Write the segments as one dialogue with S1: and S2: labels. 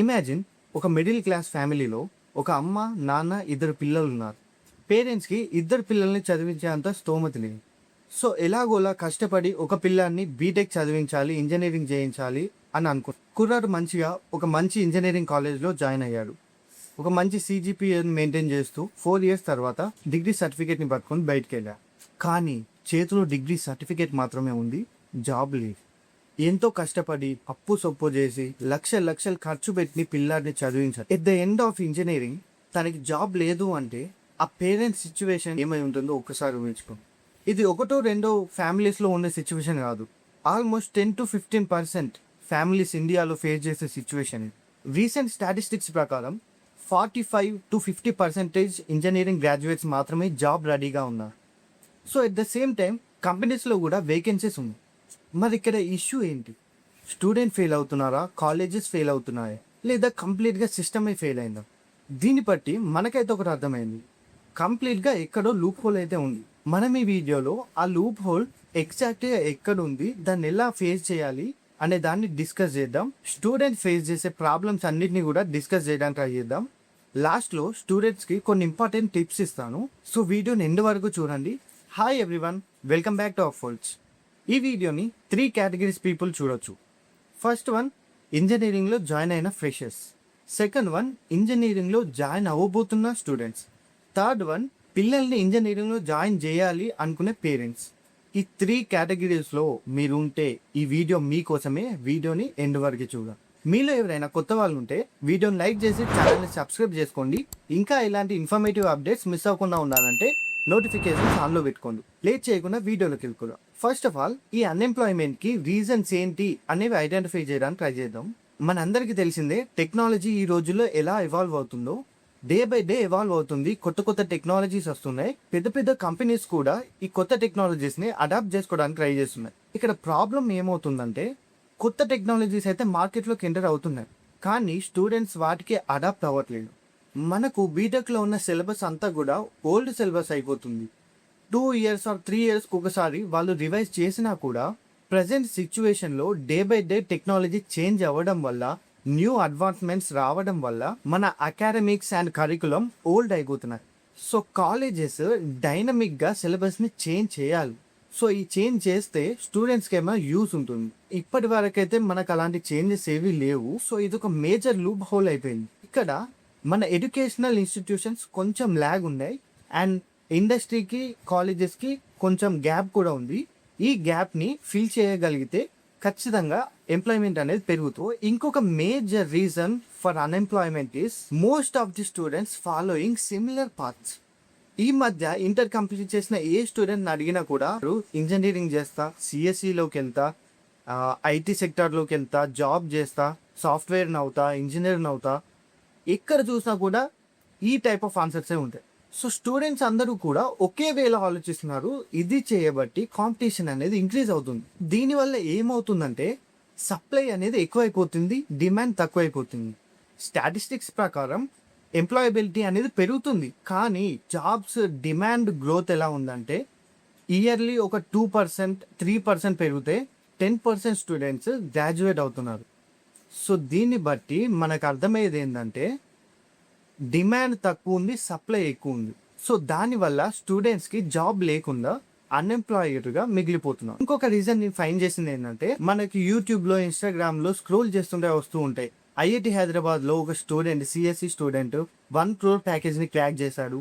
S1: Imagine ఒక middle class ఫ్యామిలీలో ఒక అమ్మ నాన్న ఇద్దరు పిల్లలు ఉన్నారు. పేరెంట్స్కి ఇద్దరు పిల్లల్ని చదివించేంత స్తోమత లేదు. సో ఎలాగోలా కష్టపడి ఒక పిల్లాన్ని బీటెక్ చదివించాలి, ఇంజనీరింగ్ చేయించాలి అని కుర్రాడు మంచిగా ఒక మంచి ఇంజనీరింగ్ కాలేజ్లో జాయిన్ అయ్యాడు. ఒక మంచి CGPA మెయింటైన్ చేస్తూ 4 years తర్వాత డిగ్రీ సర్టిఫికేట్ని పట్టుకొని బయటికి వెళ్ళాడు. కానీ చేతిలో డిగ్రీ సర్టిఫికేట్ మాత్రమే ఉంది, జాబ్ లేదు. ఎంతో కష్టపడి అప్పు సొప్పు చేసి లక్షలు ఖర్చు పెట్టి పిల్లాడిని చదివించారు. At the end of engineering తనకి జాబ్ లేదు అంటే ఆ పేరెంట్స్ సిచ్యువేషన్ ఏమై ఉంటుందో ఒక్కసారి ఊహించుకోండి. ఇది ఒకటో రెండో ఫ్యామిలీస్లో ఉన్న సిచ్యువేషన్ కాదు, ఆల్మోస్ట్ 10 to 15% ఫ్యామిలీస్ ఇండియాలో ఫేస్ చేసే సిచ్యువేషన్ ఇది. రీసెంట్ స్టాటిస్టిక్స్ ప్రకారం 45 to 50% ఇంజనీరింగ్ గ్రాడ్యుయేట్స్ మాత్రమే జాబ్ రెడీగా ఉన్నారు. So at the same time కంపెనీస్లో కూడా వేకెన్సీస్ ఉన్నాయి. మరి ఇక్కడ ఇష్యూ ఏంటి? స్టూడెంట్ ఫెయిల్ అవుతున్నారా, కాలేజెస్ ఫెయిల్ అవుతున్నాయా, లేదా కంప్లీట్గా సిస్టమే ఫెయిల్ అయిందా? దీన్ని బట్టి మనకైతే ఒకటి అర్థమైంది, కంప్లీట్గా ఎక్కడో లూప్ హోల్ అయితే ఉంది. మనం ఈ వీడియోలో ఆ లూప్ హోల్ ఎగ్జాక్ట్గా ఎక్కడ ఉంది, దాన్ని ఎలా ఫేస్ చేయాలి అనే దాన్ని డిస్కస్ చేద్దాం. స్టూడెంట్ ఫేస్ చేసే ప్రాబ్లమ్స్ అన్నిటిని కూడా డిస్కస్ చేయడానికి ట్రై చేద్దాం. లాస్ట్లో స్టూడెంట్స్కి కొన్ని ఇంపార్టెంట్ టిప్స్ ఇస్తాను, సో వీడియోని ఎండ్ వరకు చూడండి. Hi everyone, welcome back to our folds. ఈ వీడియోని 3 categories పీపుల్ చూడొచ్చు. ఫస్ట్ వన్, ఇంజనీరింగ్లో జాయిన్ అయిన ఫ్రెషర్స్. సెకండ్ వన్, ఇంజనీరింగ్లో జాయిన్ అవ్వబోతున్న స్టూడెంట్స్. థర్డ్ వన్, పిల్లల్ని ఇంజనీరింగ్లో జాయిన్ చేయాలి అనుకునే పేరెంట్స్. ఈ 3 categoriesలో మీరు ఉంటే ఈ వీడియో మీకోసమే. వీడియోని ఎండ్ వరకు చూడండి. మీలో ఎవరైనా కొత్త వాళ్ళు ఉంటే వీడియోని లైక్ చేసి ఛానల్ని సబ్స్క్రైబ్ చేసుకోండి. ఇంకా ఇలాంటి ఇన్ఫర్మేటివ్ అప్డేట్స్ మిస్ అవ్వకుండా ఉండాలంటే నోటిఫికేషన్స్ ఆన్లో పెట్టుకోండి. లేట్ చేయకుండా వీడియోలోకి వెళ్ళిపోదాం. ఫస్ట్ ఆఫ్ ఆల్, ఈ అన్ఎంప్లాయ్మెంట్కి రీజన్స్ ఏంటి అనేవి ఐడెంటిఫై చేయడానికి ట్రై చేద్దాం. మనందరికీ తెలిసిందే టెక్నాలజీ ఈ రోజుల్లో ఎలా ఎవాల్వ్ అవుతుందో. డే బై డే ఎవాల్వ్ అవుతుంది, కొత్త టెక్నాలజీస్ వస్తున్నాయి. పెద్ద కంపెనీస్ కూడా ఈ కొత్త టెక్నాలజీస్ని అడాప్ట్ చేసుకోవడానికి ట్రై చేస్తున్నాయి. ఇక్కడ ప్రాబ్లం ఏమవుతుందంటే, కొత్త టెక్నాలజీస్ అయితే మార్కెట్లోకి ఎంటర్ అవుతున్నాయి, కానీ స్టూడెంట్స్ వాటికి అడాప్ట్ అవ్వట్లేదు. మనకు బీటెక్లో ఉన్న సిలబస్ అంతా కూడా ఓల్డ్ సిలబస్ అయిపోతుంది. 2 years or 3 years ఒకసారి వాళ్ళు రివైజ్ చేసినా కూడా ప్రజెంట్ సిచ్యువేషన్లో day by day technology change అవ్వడం వల్ల, న్యూ అడ్వాన్స్మెంట్స్ రావడం వల్ల మన అకాడమిక్స్ అండ్ కరికులం ఓల్డ్ అయిపోతున్నాయి. సో కాలేజెస్ డైనమిక్గా సిలబస్ని చేంజ్ చేయాలి. సో ఈ చేంజ్ చేస్తే స్టూడెంట్స్కి ఏమైనా యూస్ ఉంటుంది. ఇప్పటి వరకైతే మనకు అలాంటి చేంజెస్ ఏవి లేవు. సో ఇది ఒక మేజర్ లూప్ హోల్ అయిపోయింది. ఇక్కడ మన ఎడ్యుకేషనల్ ఇన్స్టిట్యూషన్స్ కొంచెం ల్యాగ్ ఉన్నాయి, అండ్ ఇండస్ట్రీకి కాలేజెస్కి కొంచెం గ్యాప్ కూడా ఉంది. ఈ గ్యాప్ని ఫిల్ చేయగలిగితే ఖచ్చితంగా ఎంప్లాయ్మెంట్ అనేది పెరుగుతుంది. ఇంకొక major reason for unemployment is most of the students following similar paths. ఈ మధ్య ఇంటర్ కంప్లీట్ చేసిన ఏ స్టూడెంట్ని అడిగినా కూడా ఇంజనీరింగ్ చేస్తా, సిఎస్సిలోకి వెళ్తా, IT సెక్టార్లోకి వెళ్తా, జాబ్ చేస్తా, సాఫ్ట్వేర్ని అవుతా, ఇంజనీర్ని అవుతా, ఎక్కడ చూసినా కూడా ఈ టైప్ ఆఫ్ ఆన్సర్సే ఉంటాయి. సో స్టూడెంట్స్ అందరూ కూడా ఒకే వేలో ఆలోచిస్తున్నారు. ఇది చేయబట్టి కాంపిటీషన్ అనేది ఇంక్రీజ్ అవుతుంది. దీనివల్ల ఏమవుతుందంటే సప్లై అనేది ఎక్కువైపోతుంది, డిమాండ్ తక్కువైపోతుంది. స్టాటిస్టిక్స్ ప్రకారం ఎంప్లాయబిలిటీ అనేది పెరుగుతుంది, కానీ జాబ్స్ డిమాండ్ గ్రోత్ ఎలా ఉందంటే ఇయర్లీ ఒక 2%, 3% పెరిగితే 10% స్టూడెంట్స్ గ్రాడ్యుయేట్ అవుతున్నారు. సో దీన్ని బట్టి మనకు అర్థమయ్యేది ఏంటంటే డిమాండ్ తక్కువ ఉంది, సప్లై ఎక్కువ ఉంది. సో దానివల్ల స్టూడెంట్స్కి జాబ్ లేకుండా అన్ఎంప్లాయిడ్గా మిగిలిపోతున్నారు. ఇంకొక రీజన్ నేను ఫైండ్ చేసింది ఏంటంటే, మనకి యూట్యూబ్లో, ఇన్స్టాగ్రామ్లో స్క్రోల్ చేస్తుంటే వస్తూ ఉంటాయి. IIT హైదరాబాద్లో ఒక స్టూడెంట్, CSE స్టూడెంట్ 1 crore ప్యాకేజ్ని క్రాక్ చేశాడు.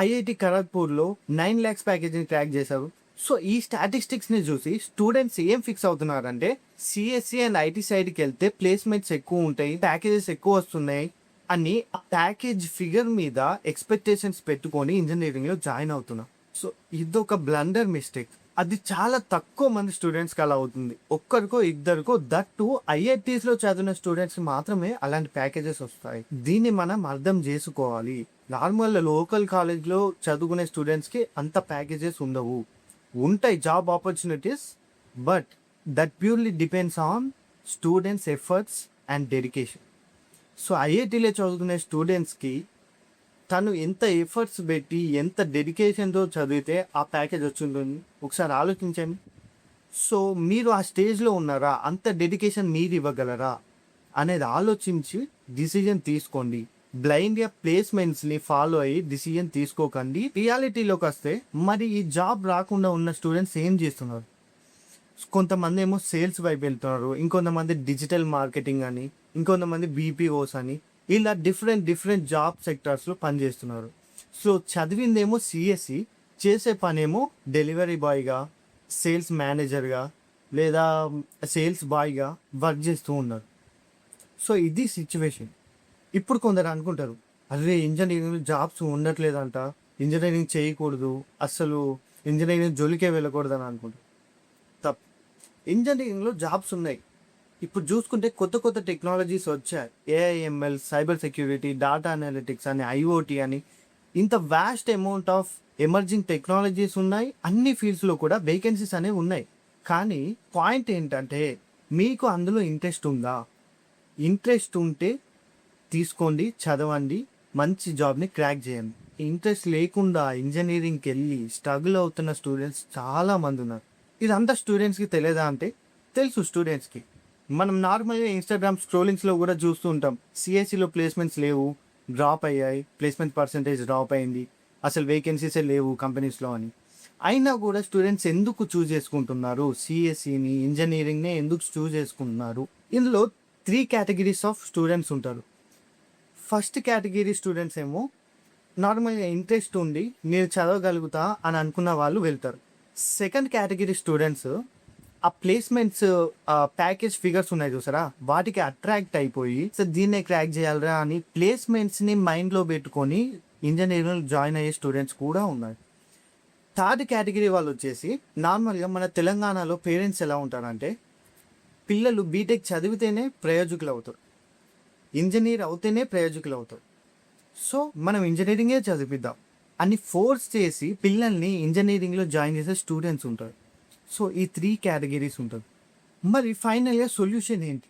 S1: IIT ఖరగ్పూర్లో 9 lakhs ప్యాకేజ్ని క్రాక్ చేశారు. సో ఈ స్టాటిస్టిక్స్ని చూసి స్టూడెంట్స్ ఏం ఫిక్స్ అవుతున్నారంటే, CSE అండ్ IT సైడ్కి వెళ్తే ప్లేస్మెంట్స్ ఎక్కువ ఉంటాయి, ప్యాకేజెస్ ఎక్కువ వస్తున్నాయి అని ఆ ప్యాకేజ్ ఫిగర్ మీద ఎక్స్పెక్టేషన్స్ పెట్టుకొని ఇంజనీరింగ్లో జాయిన్ అవుతున్నాం. సో ఇదొక బ్లండర్ మిస్టేక్. అది చాలా తక్కువ మంది స్టూడెంట్స్కి అలా అవుతుంది, ఒక్కరికో ఇద్దరికో. దట్టు IITsలో చదివిన స్టూడెంట్స్ మాత్రమే అలాంటి ప్యాకేజెస్ వస్తాయి. దీన్ని మనం అర్థం చేసుకోవాలి. నార్మల్ లోకల్ కాలేజ్లో చదువుకునే స్టూడెంట్స్కి అంత ప్యాకేజెస్ ఉండవు. ఉంటాయి job opportunities, but that purely depends on students efforts and dedication. So IITలో చదువుకునే స్టూడెంట్స్కి తను ఎంత ఎఫర్ట్స్ పెట్టి, ఎంత డెడికేషన్తో చదివితే ఆ ప్యాకేజ్ వచ్చింటుంది ఒకసారి ఆలోచించండి. సో మీరు ఆ స్టేజ్లో ఉన్నారా? అంత డెడికేషన్ మీరు ఇవ్వగలరా? అనేది ఆలోచించి డిసిజన్ తీసుకోండి. బ్లైండ్గా ప్లేస్మెంట్స్ని ఫాలో అయ్యి డిసిజన్ తీసుకోకండి. రియాలిటీలోకి వస్తే మరి ఈ జాబ్ రాకుండా ఉన్న స్టూడెంట్స్ ఏం చేస్తున్నారు? కొంతమంది ఏమో సేల్స్ వైపు వెళ్తున్నారు, ఇంకొంతమంది డిజిటల్ మార్కెటింగ్ అని, ఇంకొంతమంది బీపీఓస్ అని, ఇలా డిఫరెంట్ జాబ్ సెక్టార్స్లో పనిచేస్తున్నారు. సో చదివిందేమో సిఎస్సి, చేసే పనేమో డెలివరీ బాయ్గా, సేల్స్ మేనేజర్గా లేదా సేల్స్ బాయ్గా వర్క్ చేస్తూ ఉన్నారు. సో ఇది సిచ్యువేషన్. ఇప్పుడు కొందరు అనుకుంటారు, అరే ఇంజనీరింగ్ జాబ్స్ ఉండట్లేదంట, ఇంజనీరింగ్ చేయకూడదు, అసలు ఇంజనీరింగ్ జోలికే వెళ్ళకూడదు అని అనుకుంటారు. తప్పు. ఇంజనీరింగ్లో జాబ్స్ ఉన్నాయి. ఇప్పుడు చూసుకుంటే కొత్త టెక్నాలజీస్ వచ్చాయి. AI ML, cyber security, data analytics అని, ఐఓటీ అని, ఇంత vast amount of emerging technologies ఉన్నాయి. అన్ని ఫీల్డ్స్లో కూడా వేకెన్సీస్ అనేవి ఉన్నాయి. కానీ పాయింట్ ఏంటంటే మీకు అందులో ఇంట్రెస్ట్ ఉందా? ఇంట్రెస్ట్ ఉంటే తీసుకోండి, చదవండి, మంచి జాబ్ని క్రాక్ చేయండి. ఇంట్రెస్ట్ లేకుండా ఇంజనీరింగ్కి వెళ్ళి స్ట్రగుల్ అవుతున్న స్టూడెంట్స్ చాలామంది ఉన్నారు. ఇదంతా స్టూడెంట్స్కి తెలియదా అంటే తెలుసు స్టూడెంట్స్కి. మనం నార్మల్గా ఇన్స్టాగ్రామ్ స్క్రోలింగ్స్లో కూడా చూస్తూ ఉంటాం, సిఎస్సిలో ప్లేస్మెంట్స్ లేవు, డ్రాప్ అయ్యాయి, ప్లేస్మెంట్ పర్సంటేజ్ డ్రాప్ అయింది, అసలు వేకెన్సీసే లేవు కంపెనీస్లో అని. అయినా కూడా స్టూడెంట్స్ ఎందుకు చూస్ చేసుకుంటున్నారు? సిఎస్సిని, ఇంజనీరింగ్నే ఎందుకు చూస్ చేసుకుంటున్నారు? ఇందులో 3 కేటగిరీస్ ఆఫ్ స్టూడెంట్స్ ఉంటారు. ఫస్ట్ కేటగిరీ స్టూడెంట్స్ ఏమో నార్మల్గా ఇంట్రెస్ట్ ఉండి నేను చదవగలుగుతా అని అనుకున్న వాళ్ళు వెళ్తారు. సెకండ్ కేటగిరీ స్టూడెంట్స్ ఆ ప్లేస్మెంట్స్ ప్యాకేజ్ ఫిగర్స్ ఉన్నాయి చూసారా, వాటికి అట్రాక్ట్ అయిపోయి సో దీన్నే క్రాక్ చేయాలరా అని ప్లేస్మెంట్స్ని మైండ్లో పెట్టుకొని ఇంజనీరింగ్ జాయిన్ అయ్యే స్టూడెంట్స్ కూడా ఉన్నారు. థర్డ్ కేటగిరీ వాళ్ళు వచ్చేసి నార్మల్గా మన తెలంగాణలో పేరెంట్స్ ఎలా ఉంటారంటే, పిల్లలు బీటెక్ చదివితేనే ప్రయోజకులు అవుతారు, ఇంజనీర్ అవుతేనే ప్రయోజకులు అవుతారు, సో మనం ఇంజనీరింగే చదివిద్దాం అని ఫోర్స్ చేసి పిల్లల్ని ఇంజనీరింగ్లో జాయిన్ చేసే స్టూడెంట్స్ ఉంటారు. సో ఈ 3 కేటగిరీస్ ఉంటుంది. మరి ఫైనల్గా సొల్యూషన్ ఏంటి?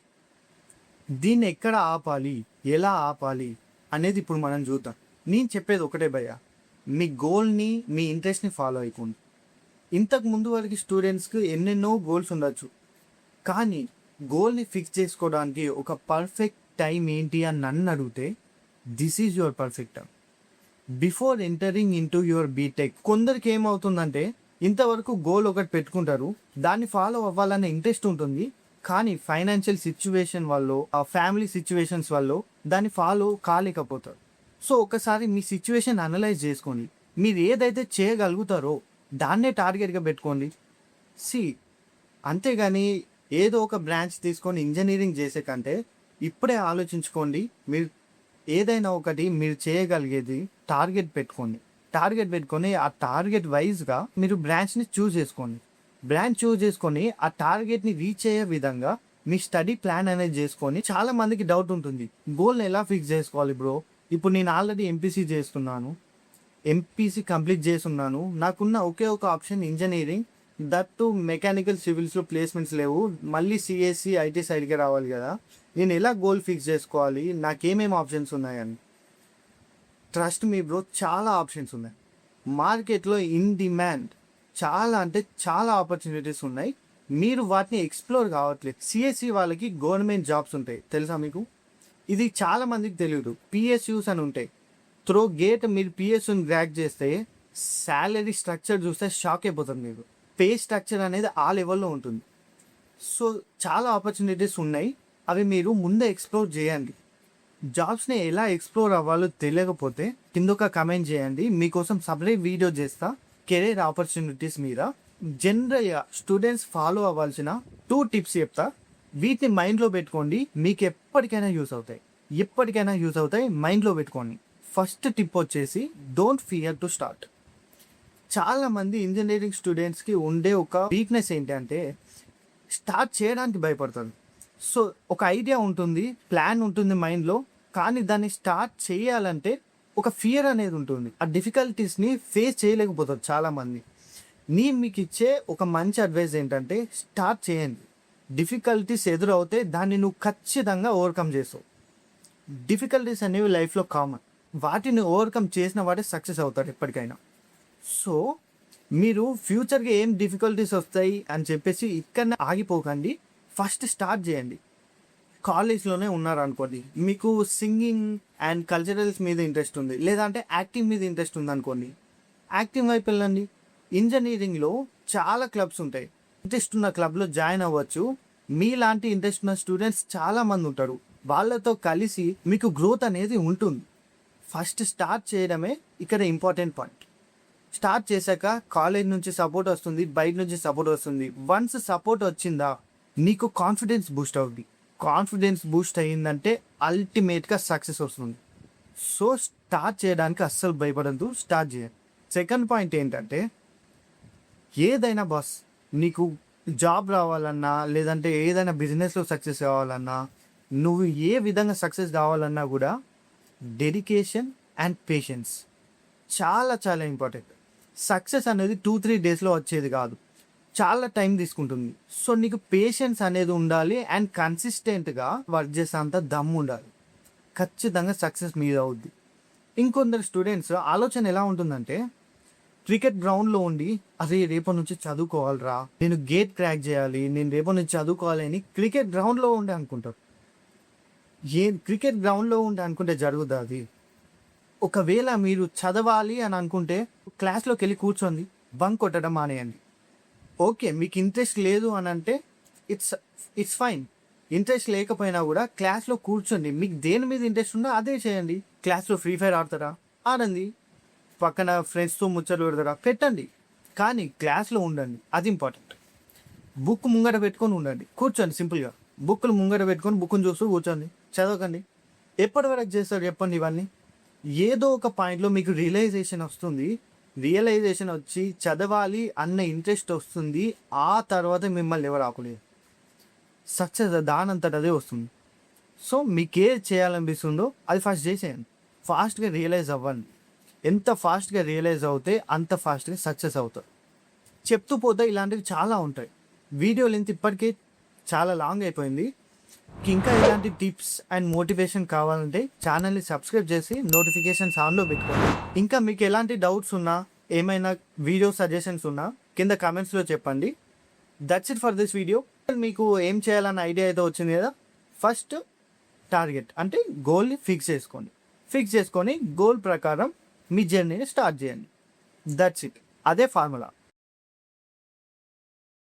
S1: దీన్ని ఎక్కడ ఆపాలి, ఎలా ఆపాలి అనేది ఇప్పుడు మనం చూద్దాం. నేను చెప్పేది ఒకటే భయ్య, మీ గోల్ని, మీ ఇంట్రెస్ట్ని ఫాలో అయిపోండి. ఇంతకు ముందు వరకు స్టూడెంట్స్కి ఎన్నెన్నో గోల్స్ ఉండొచ్చు, కానీ గోల్ని ఫిక్స్ చేసుకోవడానికి ఒక పర్ఫెక్ట్ టైం ఏంటి అని నన్ను అడిగితే this is your perfect time before entering in to your BTech. కొందరికి ఏమవుతుందంటే ఇంతవరకు గోల్ ఒకటి పెట్టుకుంటారు, దాన్ని ఫాలో అవ్వాలనే ఇంట్రెస్ట్ ఉంటుంది, కానీ ఫైనాన్షియల్ సిచ్యువేషన్ వల్ల, ఆ ఫ్యామిలీ సిచ్యువేషన్స్ వల్ల దాన్ని ఫాలో కాలేకపోతారు. సో ఒకసారి మీ సిచ్యువేషన్ అనలైజ్ చేసుకోండి, మీరు ఏదైతే చేయగలుగుతారో దాన్నే టార్గెట్గా పెట్టుకోండి. అంతేగాని ఏదో ఒక బ్రాంచ్ తీసుకొని ఇంజనీరింగ్ చేసే కంటే ఇప్పుడే ఆలోచించుకోండి. మీరు ఏదైనా ఒకటి మీరు చేయగలిగేది టార్గెట్ పెట్టుకొని ఆ టార్గెట్ వైజ్గా మీరు బ్రాంచ్ని చూస్ చేసుకోండి. బ్రాంచ్ చూస్ చేసుకొని ఆ టార్గెట్ని రీచ్ అయ్యే విధంగా మీ స్టడీ ప్లాన్ అనేది చేసుకొని. చాలా మందికి డౌట్ ఉంటుంది, గోల్ని ఎలా ఫిక్స్ చేసుకోవాలి బ్రో? ఇప్పుడు నేను ఆల్రెడీ ఎంపీసీ చేస్తున్నాను, ఎంపీసీ కంప్లీట్ చేస్తున్నాను, నాకున్న ఒకే ఒక ఆప్షన్ ఇంజనీరింగ్, దట్టు మెకానికల్ సివిల్స్లో ప్లేస్మెంట్స్ లేవు, మళ్ళీ సిఎస్సి ఐటీ సైడ్కే రావాలి కదా, నేను ఎలా గోల్ ఫిక్స్ చేసుకోవాలి, నాకేమేమి ఆప్షన్స్ ఉన్నాయని. ట్రస్ట్ మీ బ్రో, చాలా ఆప్షన్స్ ఉన్నాయి మార్కెట్లో. ఇన్ డిమాండ్ చాలా అంటే చాలా ఆపర్చునిటీస్ ఉన్నాయి, మీరు వాటిని ఎక్స్ప్లోర్ కావట్లేదు. సిఎస్సి వాళ్ళకి గవర్నమెంట్ జాబ్స్ ఉంటాయి తెలుసా మీకు? ఇది చాలా మందికి తెలియదు. పిఎస్యూస్ అని ఉంటాయి. త్రో గేట్ మీరు పిఎస్యూని క్రాక్ చేస్తే శాలరీ స్ట్రక్చర్ చూస్తే షాక్ అయిపోతుంది. మీకు పే స్ట్రక్చర్ అనేది ఆ లెవెల్లో ఉంటుంది. సో చాలా ఆపర్చునిటీస్ ఉన్నాయి, అవి మీరు ముందే ఎక్స్ప్లోర్ చేయండి. జాబ్స్ని ఎలా ఎక్స్ప్లోర్ అవ్వాలో తెలియకపోతే కింద ఒక కమెంట్ చేయండి, మీకోసం సపరేట్ వీడియో చేస్తా కెరీర్ ఆపర్చునిటీస్ మీద. జనరల్గా స్టూడెంట్స్ ఫాలో అవ్వాల్సిన 2 టిప్స్ చెప్తా, వీటిని మైండ్లో పెట్టుకోండి, మీకు ఎప్పటికైనా యూస్ అవుతాయి, మైండ్లో పెట్టుకోండి. ఫస్ట్ టిప్ వచ్చేసి డోంట్ ఫియర్ టు స్టార్ట్. చాలామంది ఇంజనీరింగ్ స్టూడెంట్స్కి ఉండే ఒక వీక్నెస్ ఏంటంటే స్టార్ట్ చేయడానికి భయపడతారు. సో ఒక ఐడియా ఉంటుంది, ప్లాన్ ఉంటుంది మైండ్లో, కానీ దాన్ని స్టార్ట్ చేయాలంటే ఒక ఫియర్ అనేది ఉంటుంది. ఆ డిఫికల్టీస్ని ఫేస్ చేయలేకపోతారు చాలామంది. నేను మీకు ఇచ్చే ఒక మంచి అడ్వైస్ ఏంటంటే స్టార్ట్ చేయండి. డిఫికల్టీస్ ఎదురవుతే దాన్ని నువ్వు ఖచ్చితంగా ఓవర్కమ్ చేస్తావు. డిఫికల్టీస్ అనేవి లైఫ్లో కామన్, వాటిని ఓవర్కమ్ చేసిన వాడే సక్సెస్ అవుతారు ఎప్పటికైనా. సో మీరు ఫ్యూచర్గా ఏం డిఫికల్టీస్ వస్తాయి అని చెప్పేసి ఇక్కడనే ఆగిపోకండి, ఫస్ట్ స్టార్ట్ చేయండి. కాలేజ్లోనే ఉన్నారనుకోండి, మీకు సింగింగ్ అండ్ కల్చరల్స్ మీద ఇంట్రెస్ట్ ఉంది, లేదంటే యాక్టింగ్ మీద ఇంట్రెస్ట్ ఉంది అనుకోండి, యాక్టింగ్ వైపు వెళ్ళండి. ఇంజనీరింగ్లో చాలా క్లబ్స్ ఉంటాయి, ఇంట్రెస్ట్ ఉన్న క్లబ్లో జాయిన్ అవ్వచ్చు. మీలాంటి ఇంట్రెస్ట్ ఉన్న స్టూడెంట్స్ చాలామంది ఉంటారు, వాళ్ళతో కలిసి మీకు గ్రోత్ అనేది ఉంటుంది. ఫస్ట్ స్టార్ట్ చేయడమే ఇక్కడ ఇంపార్టెంట్ పాయింట్. స్టార్ట్ చేశాక కాలేజ్ నుంచి సపోర్ట్ వస్తుంది, బయట నుంచి సపోర్ట్ వస్తుంది. వన్స్ సపోర్ట్ వచ్చిందా నీకు కాన్ఫిడెన్స్ బూస్ట్ అవుతుంది. కాన్ఫిడెన్స్ బూస్ట్ అయ్యిందంటే అల్టిమేట్గా సక్సెస్ వస్తుంది. సో స్టార్ట్ చేయడానికి అస్సలు భయపడద్దు, స్టార్ట్ చేయండి. సెకండ్ పాయింట్ ఏంటంటే, ఏదైనా బాస్ నీకు జాబ్ రావాలన్నా, లేదంటే ఏదైనా బిజినెస్లో సక్సెస్ కావాలన్నా, నువ్వు ఏ విధంగా సక్సెస్ కావాలన్నా కూడా డెడికేషన్ అండ్ పేషెన్స్ చాలా చాలా ఇంపార్టెంట్. సక్సెస్ అనేది 2-3 డేస్లో వచ్చేది కాదు, చాలా టైం తీసుకుంటుంది. సో నీకు పేషెన్స్ అనేది ఉండాలి అండ్ కన్సిస్టెంట్గా వర్క్ చేసేంత దమ్ము ఉండాలి. ఖచ్చితంగా సక్సెస్ మీద అవుద్ది. ఇంకొందరు స్టూడెంట్స్ ఆలోచన ఎలా ఉంటుందంటే, క్రికెట్ గ్రౌండ్లో ఉండి అరే రేపటి నుంచి చదువుకోవాలిరా, నేను గేట్ క్రాక్ చేయాలి, నేను రేపటి నుంచి చదువుకోవాలి అని క్రికెట్ గ్రౌండ్లో ఉండి అనుకుంటారు. క్రికెట్ గ్రౌండ్లో ఉండి అనుకుంటే జరుగుతుంది అది. ఒకవేళ మీరు చదవాలి అని అనుకుంటే క్లాస్లోకి వెళ్ళి కూర్చోండి, బంక్ కొట్టడం మానేయండి. ఓకే, మీకు ఇంట్రెస్ట్ లేదు అని అంటే ఇట్స్ ఫైన్. ఇంట్రెస్ట్ లేకపోయినా కూడా క్లాస్లో కూర్చోండి, మీకు దేని మీద ఇంట్రెస్ట్ ఉందో అదే చేయండి. క్లాస్లో ఫ్రీ ఫైర్ ఆడతారా, ఆడండి. పక్కన ఫ్రెండ్స్తో ముచ్చట్లు పెడతారా, పెట్టండి. కానీ క్లాస్లో ఉండండి, అది ఇంపార్టెంట్. బుక్ ముంగట పెట్టుకొని ఉండండి, కూర్చోండి. సింపుల్గా బుక్లు ముంగట పెట్టుకొని బుక్ని చూస్తూ కూర్చోండి, చదవకండి. ఎప్పటి వరకు చేస్తారు చెప్పండి ఇవన్నీ? ఏదో ఒక పాయింట్లో మీకు రియలైజేషన్ వస్తుంది. రియలైజేషన్ వచ్చి చదవాలి అన్న ఇంట్రెస్ట్ వస్తుంది. ఆ తర్వాత మిమ్మల్ని ఎవరు ఆపలేదు. సక్సెస్ దానంతట అదే వస్తుంది. సో మీకు ఏది చేయాలనిపిస్తుందో అది ఫస్ట్ చేసేయండి. ఫాస్ట్గా రియలైజ్ అవ్వండి. ఎంత ఫాస్ట్గా రియలైజ్ అవుతే అంత ఫాస్ట్గా సక్సెస్ అవుతారు. చెప్తూ పోతే ఇలాంటివి చాలా ఉంటాయి. వీడియో లెంత్ ఇప్పటికే చాలా లాంగ్ అయిపోయింది. ఇంకా ఇలాంటి టిప్స్ అండ్ మోటివేషన్ కావాలంటే ఛానల్ని సబ్స్క్రైబ్ చేసి నోటిఫికేషన్స్ ఆన్లో పెట్టుకోండి. ఇంకా మీకు ఎలాంటి డౌట్స్ ఉన్నా, ఏమైనా వీడియో సజెషన్స్ ఉన్నా కింద కామెంట్స్లో చెప్పండి. That's it for this video. మీకు ఏం చేయాలన్న ఐడియా అయితే వచ్చింది కదా. ఫస్ట్ టార్గెట్ అంటే గోల్ని ఫిక్స్ చేసుకొని గోల్ ప్రకారం మీ జర్నీని స్టార్ట్ చేయండి. That's it. అదే ఫార్ములా.